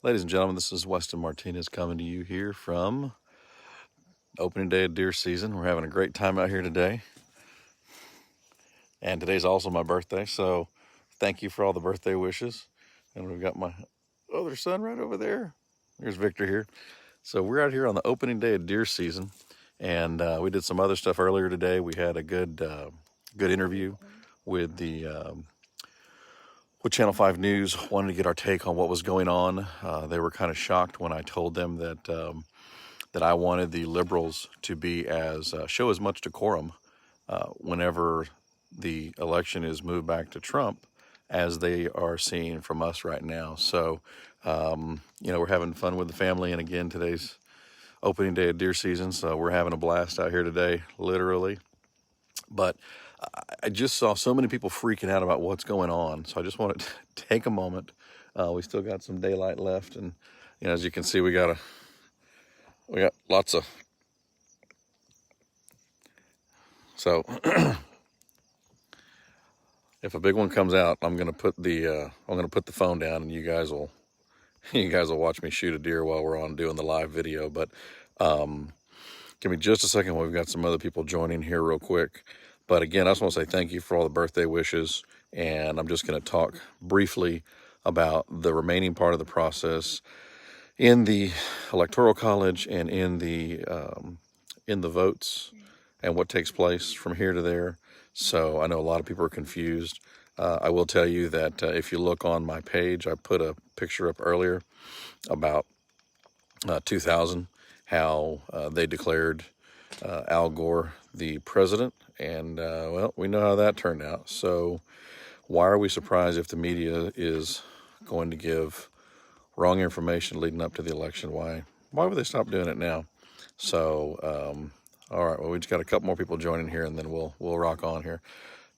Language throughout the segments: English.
Ladies and gentlemen, this is Weston Martinez coming to you here from opening day of deer season. We're having a great time out here today. And today's also my birthday, so thank you for all the birthday wishes. And we've got my other son right over there. There's Victor here. So we're out here on the opening day of deer season, and we did some other stuff earlier today. We had a good interview with with Channel 5 News, wanted to get our take on what was going on. They were kind of shocked when I told them that I wanted the liberals to be show as much decorum whenever the election is moved back to Trump as they are seeing from us right now. So, we're having fun with the family. And again, today's opening day of deer season, so we're having a blast out here today, literally. But I just saw so many people freaking out about what's going on. So I just wanted to take a moment. We still got some daylight left. And, as you can see, we got lots of, so if a big one comes out, I'm going to put the phone down, and you guys will watch me shoot a deer while we're on doing the live video. But give me just a second while we've got some other people joining here real quick. But again, I just want to say thank you for all the birthday wishes, and I'm just going to talk briefly about the remaining part of the process in the Electoral College and in the votes and what takes place from here to there. So I know a lot of people are confused. I will tell you that if you look on my page, I put a picture up earlier about 2000, how they declared Al Gore the president. And, we know how that turned out. So why are we surprised if the media is going to give wrong information leading up to the election? Why would they stop doing it now? So, all right, well, we just got a couple more people joining here, and then we'll rock on here.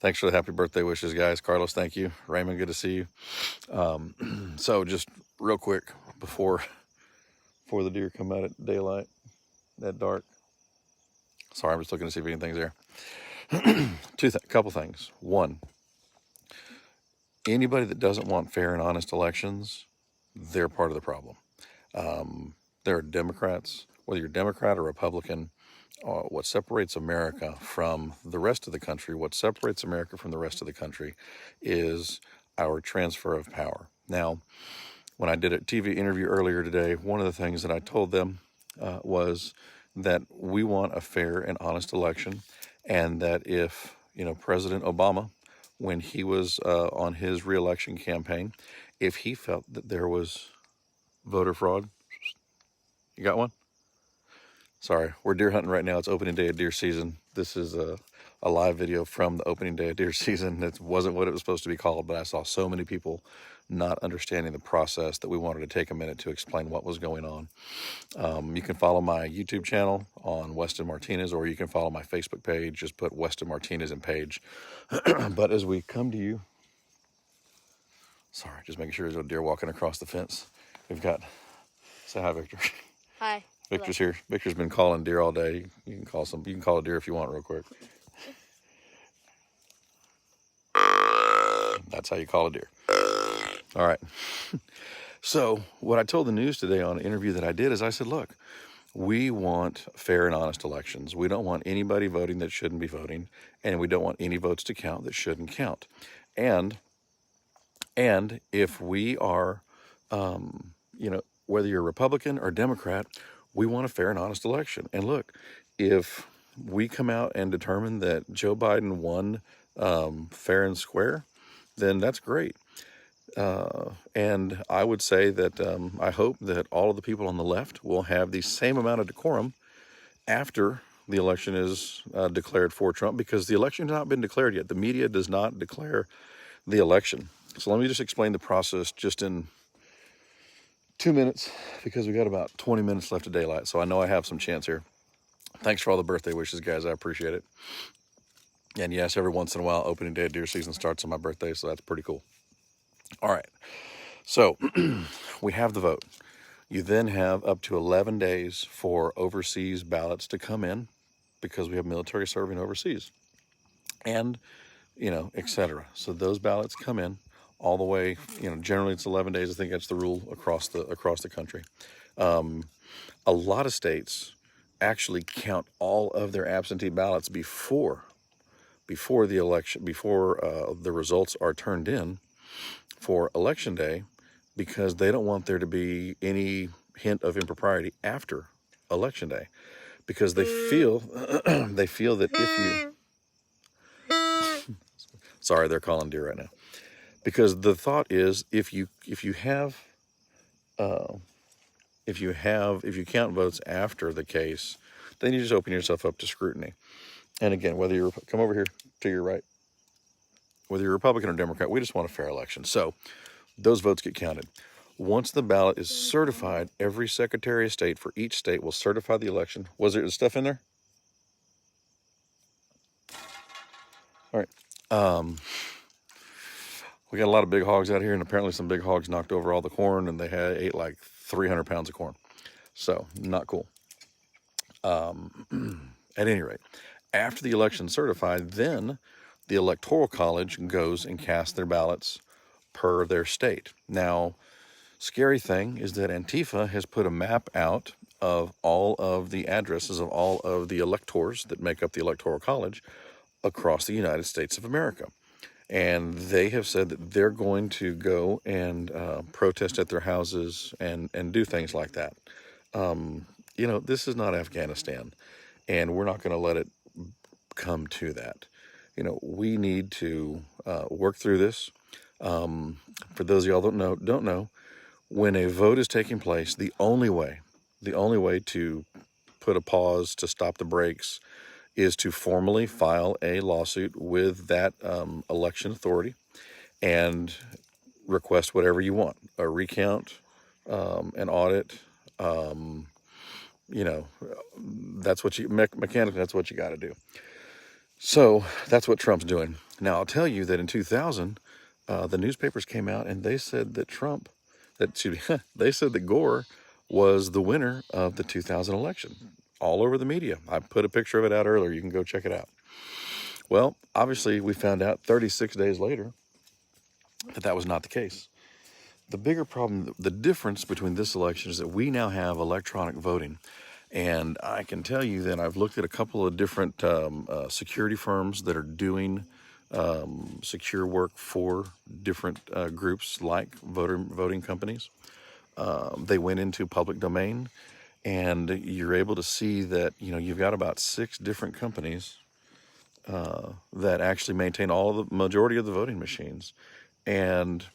Thanks for the happy birthday wishes, guys. Carlos, thank you. Raymond, good to see you. So just real quick before the deer come out at daylight, at dark. Sorry, I'm just looking to see if anything's there. Couple things. One, anybody that doesn't want fair and honest elections, they're part of the problem. There are Democrats, whether you're Democrat or Republican, what separates America from the rest of the country, is our transfer of power. Now, when I did a TV interview earlier today, one of the things that I told them was that we want a fair and honest election, and that if, President Obama, when he was on his reelection campaign, if he felt that there was voter fraud, you got one? Sorry, we're deer hunting right now. It's opening day of deer season. This is a live video from the opening day of deer season. It wasn't what it was supposed to be called, but I saw so many people not understanding the process that we wanted to take a minute to explain what was going on. You can follow my YouTube channel on Weston Martinez, or you can follow my Facebook page. Just put Weston Martinez in page. But as we come to you, sorry, just making sure there's no deer walking across the fence. Say hi, Victor. Hi. Victor's here. Victor's been calling deer all day. You can call a deer if you want real quick. That's how you call a deer. All right. So what I told the news today on an interview that I did is I said, look, we want fair and honest elections. We don't want anybody voting that shouldn't be voting, and we don't want any votes to count that shouldn't count. And if we are, whether you're Republican or Democrat, we want a fair and honest election. And look, if we come out and determine that Joe Biden won fair and square, then that's great. And I would say that I hope that all of the people on the left will have the same amount of decorum after the election is declared for Trump, because the election has not been declared yet. The media does not declare the election. So let me just explain the process just in 2 minutes, because we got about 20 minutes left of daylight. So I know I have some chance here. Thanks for all the birthday wishes, guys. I appreciate it. And yes, every once in a while, opening day of deer season starts on my birthday, so that's pretty cool. All right. So we have the vote. You then have up to 11 days for overseas ballots to come in, because we have military serving overseas, and, etc. So those ballots come in. all the way. Generally it's 11 days. I think that's the rule across the country. A lot of states actually count all of their absentee ballots before the election, before the results are turned in for election day, because they don't want there to be any hint of impropriety after election day, because they feel that if you sorry, they're calling deer right now, because the thought is if you count votes after the case, then you just open yourself up to scrutiny. And again, whether you're come over here to your right, whether you're Republican or Democrat, we just want a fair election. So those votes get counted. Once the ballot is certified, every Secretary of State for each state will certify the election. Was there stuff in there? All right. We got a lot of big hogs out here, and apparently some big hogs knocked over all the corn, and they ate like 300 pounds of corn. So not cool. At any rate, after the election certified, then the Electoral College goes and casts their ballots per their state. Now, scary thing is that Antifa has put a map out of all of the addresses of all of the electors that make up the Electoral College across the United States of America. And they have said that they're going to go and protest at their houses and do things like that. This is not Afghanistan, and we're not going to let it come to that. We need to work through this. For those of y'all that don't know, when a vote is taking place, the only way to put a pause, to stop the brakes, is to formally file a lawsuit with that election authority and request whatever you want: a recount, an audit. That's what mechanically, that's what you got to do. So that's what Trump's doing. Now, I'll tell you that in 2000, the newspapers came out and they said that they said that Gore was the winner of the 2000 election. All over the media. I put a picture of it out earlier. You can go check it out. Well, obviously, we found out 36 days later that was not the case. The bigger problem, the difference between this election, is that we now have electronic voting. And I can tell you that I've looked at a couple of different security firms that are doing secure work for different groups like voting companies. They went into public domain, and you're able to see that you've got about 6 different companies that actually maintain the majority of the voting machines, and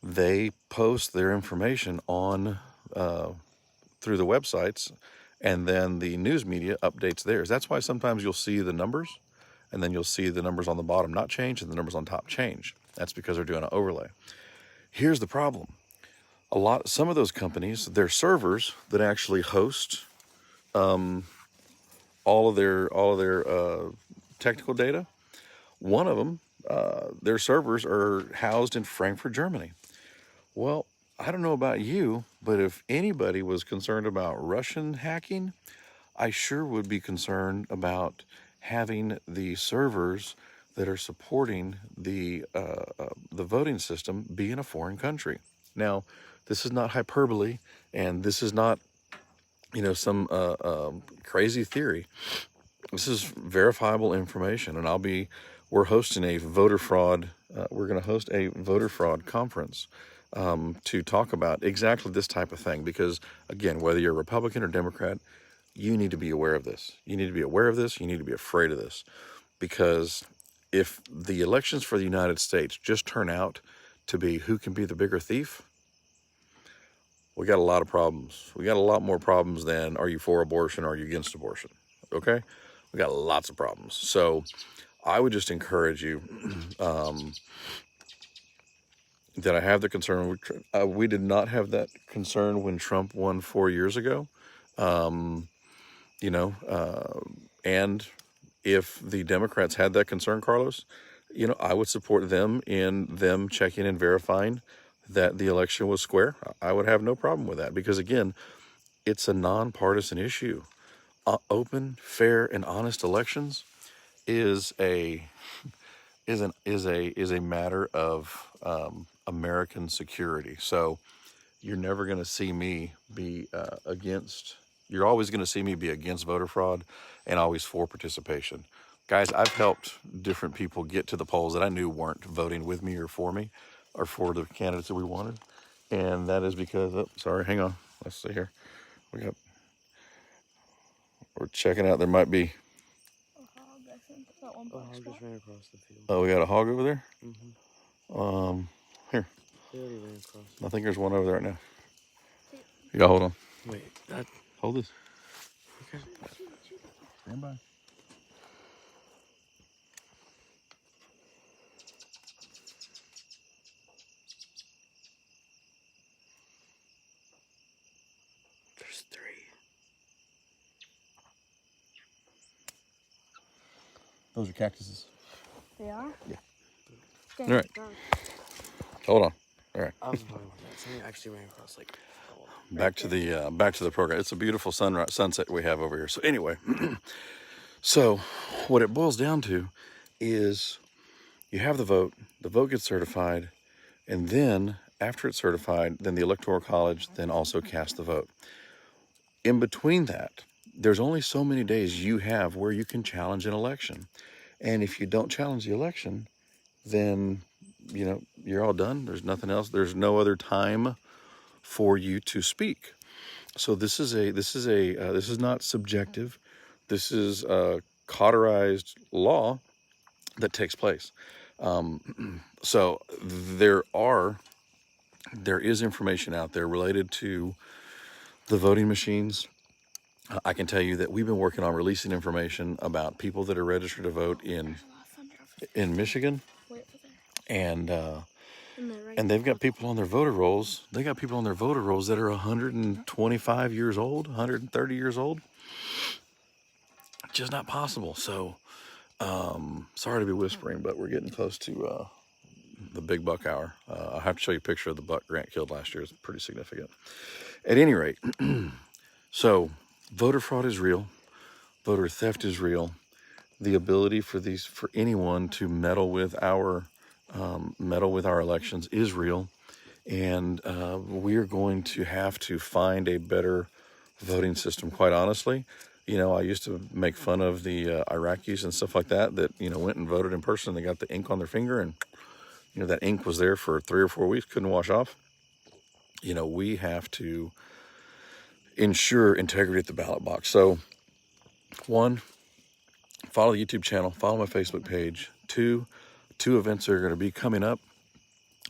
they post their information on through the websites, and then the news media updates theirs. That's why sometimes you'll see the numbers, and then you'll see the numbers on the bottom not change and the numbers on top change. That's because they're doing an overlay. Here's the problem. Some of those companies, their servers that actually host all of their technical data, one of them, their servers are housed in Frankfurt, Germany. Well, I don't know about you, but if anybody was concerned about Russian hacking, I sure would be concerned about having the servers that are supporting the voting system be in a foreign country. Now, this is not hyperbole, and this is not, some crazy theory. This is verifiable information, and we're hosting a voter fraud. We're going to host a voter fraud conference to talk about exactly this type of thing. Because again, whether you're Republican or Democrat, you need to be aware of this. You need to be aware of this. You need to be afraid of this, because if the elections for the United States just turn out to be who can be the bigger thief, we got a lot of problems. We got a lot more problems than are you for abortion or are you against abortion? Okay? We got lots of problems. So I would just encourage you that I have the concern. We did not have that concern when Trump won 4 years ago. And if the Democrats had that concern, Carlos, I would support them in them checking and verifying that the election was square. I would have no problem with that, because again, it's a nonpartisan issue. Open, fair, and honest elections is a is a matter of American security. So you're never going to see me be against. You're always going to see me be against voter fraud, and always for participation. Guys, I've helped different people get to the polls that I knew weren't voting with me or for me, or for the candidates that we wanted, and that is because. Oh, sorry, hang on. Let's see here. We're checking out. There might be. A hog just ran across the field. Oh, we got a hog over there. Mm-hmm. Here. They already ran across. I think there's one over there right now. Yeah, hold on. Wait, that. Hold this. Okay. Stand by. There's 3. Those are cactuses. They are? Yeah. Dang, All right. God. Hold on. All right. I was talking about that. Something actually ran across like. Back to the program. It's a beautiful sunset we have over here. So anyway, so what it boils down to is you have the vote gets certified, and then after it's certified, then the Electoral College then also casts the vote. In between that, there's only so many days you have where you can challenge an election. And if you don't challenge the election, then you're all done. There's nothing else. There's no other time for you to speak. So this is not subjective. This is a cauterized law that takes place. So there is information out there related to the voting machines. I can tell you that we've been working on releasing information about people that are registered to vote in Michigan, and they've got people on their voter rolls. They got people on their voter rolls that are 125 years old, 130 years old. Just not possible. So, sorry to be whispering, but we're getting close to the big buck hour. I'll have to show you a picture of the buck Grant killed last year. It's pretty significant. At any rate, so voter fraud is real. Voter theft is real. The ability for anyone to meddle with our elections is real, and we are going to have to find a better voting system. Quite honestly, I used to make fun of the Iraqis and stuff like that went and voted in person. They got the ink on their finger, and that ink was there for 3 or 4 weeks, couldn't wash off. We have to ensure integrity at the ballot box. So, 1, follow the YouTube channel, follow my Facebook page. 2 events are going to be coming up.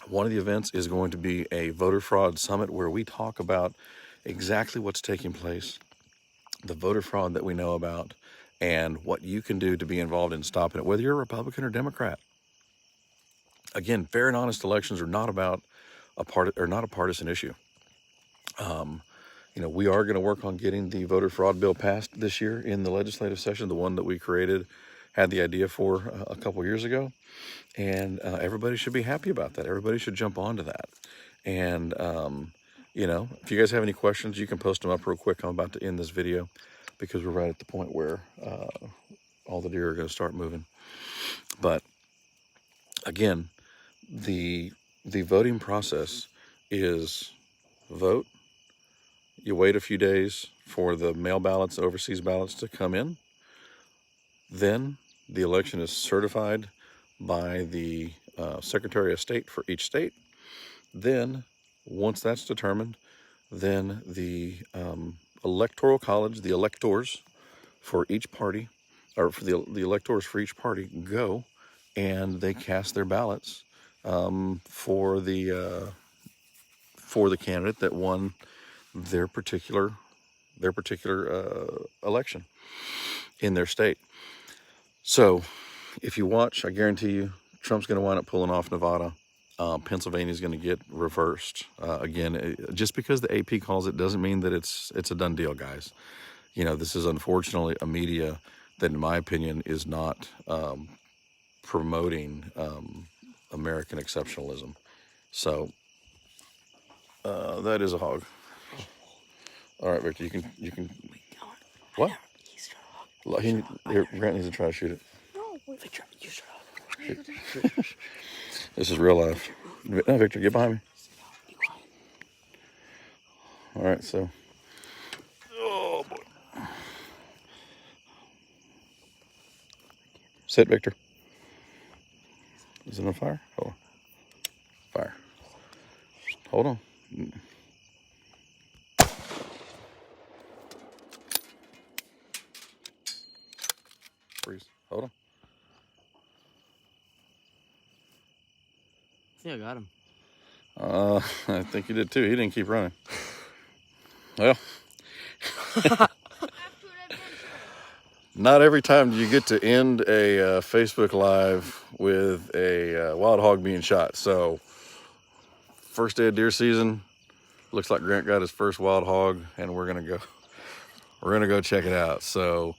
One of the events is going to be a voter fraud summit where we talk about exactly what's taking place, the voter fraud that we know about, and what you can do to be involved in stopping it, whether you're a Republican or Democrat. Again, fair and honest elections are not about a partisan issue. We are going to work on getting the voter fraud bill passed this year in the legislative session, the one that we had the idea for a couple years ago. And everybody should be happy about that. Everybody should jump onto that. And, if you guys have any questions, you can post them up real quick. I'm about to end this video because we're right at the point where all the deer are going to start moving. But again, the voting process is vote. You wait a few days for the mail ballots, overseas ballots to come in. Then the election is certified by the Secretary of State for each state. Then, once that's determined, then the Electoral College, the electors for each party, or for the electors for each party, go and they cast their ballots for the candidate that won their particular election in their state. So, if you watch, I guarantee you, Trump's going to wind up pulling off Nevada. Pennsylvania's going to get reversed. Again, just because the AP calls it doesn't mean that it's a done deal, guys. This is unfortunately a media that, in my opinion, is not promoting American exceptionalism. So that is a hog. All right, Victor, you can. What? Grant needs to try to shoot it. No, Victor, you shut up. This is real life. No, Victor, get behind me. All right, so. Oh, boy. Sit, Victor. Is it on fire? Hold on. Fire. Hold on. Freeze. Hold on. I think I got him. I think you did too. He didn't keep running. Well, not every time do you get to end a Facebook Live with a wild hog being shot. So, first day of deer season. Looks like Grant got his first wild hog, and we're gonna go check it out. So,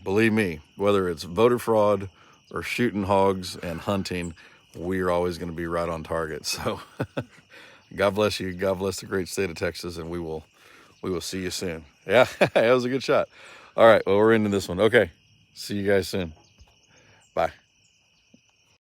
believe me, whether it's voter fraud or shooting hogs and hunting, we are always going to be right on target. So God bless you. God bless the great state of Texas, and we will see you soon. Yeah, that was a good shot. All right, well, we're ending this one. Okay, see you guys soon. Bye.